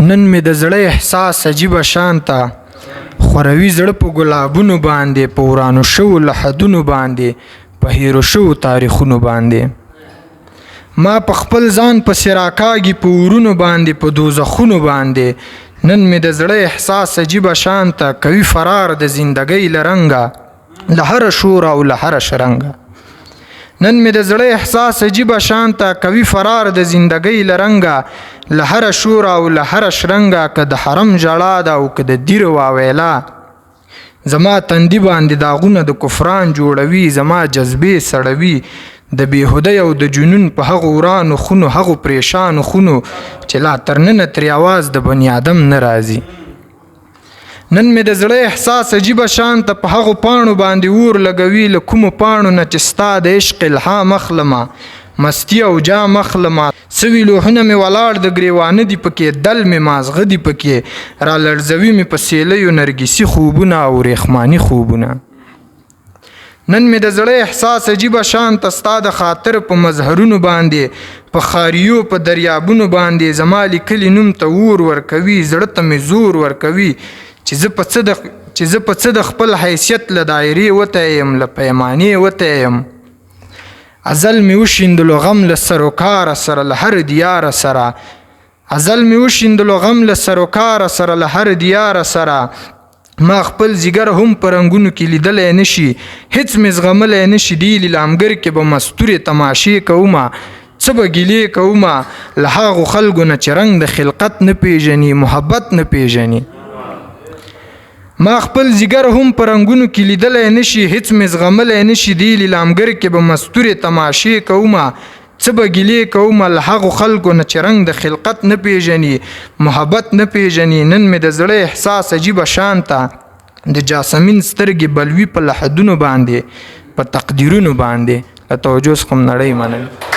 نن مې د زړه احساس عجیبه شانته خوروي زړه په ګلابونو باندې په ورانو شوو لحدونو باندې په هیرو شوو تاریخونو باندې ما په خپل ځان پسې راکاږي په ورونو باندې په دوزخونو باندې نن مې د زړه احساس عجیبه شانته کوي فرار د زندګۍ له رنګه له هره شوره او له هره شرنګه نن مې د زړه احساس عجیبه شانته کوي فرار د زندګۍ له رنګه له هره شوره او له هره شرنګه که د حرم ژړا ده او که د دیر واویلا زما تندي باندې داغونه د کفران جوړوي زما جذبې سړوي د بېهدۍ او د جنون په هغو ورانو خونو هغو پریشانو خونو چې لا تر ننه ترې اواز د بني آدم نه راځي نن مې د زړه احساس عجیبه شانته په هغو پاڼو باندې اور لګوي له کومو پاڼو نه چې ستا د عشق الهام اخلمه مستی او جام اخلمه سوي لوحونه مې ولاړ د ګریوانه دي پکې دل مې مازغه دي پکې را لړزوي مې په سیلیو نرګسي خوبونه او ریخماني خوبونه نن مې د زړه احساس عجیبه شانته ستا د خاطر په مظهرونو باندې په خاریو په دریابونو باندې زما لیکلي نوم ته اور ورکوي زړه ته مې زور ورکوي چې زه په څه د خپل حیثیت له دایرې وتی یم له پیمانې وتی یم ازل مې وشیندلو غم له سروکاره سره له هر دیاره سره ازل مې وشیندلو غم له سروکاره سره له هر دیاره سره ما خپل زیګر هم په رنګونو کې لیدلی نشي هیڅ مې زغملی نشي ډیلي لامګر کې به مستورې تماشې کومه څه به ګیلې کومه له هغو خلکو نه چې رنګ د خلقت نه پیژني محبت نه پیژني ما خپل زیګر هم په رنګونو کې لیدلی نشي هیڅ مې زغملی نشي دی لامګر کې به مستورې تماشې کومه څه به ګیلې کومه له هغو خلکو نه چې رنګ د خلقت نه پیژني محبت نه پیژني نن مې د زړه احساس عجیبه شانته د جاسمین سترګې بلوي په لحدونو باندې په تقدیرونو باندې له توجه څخه نړۍ منل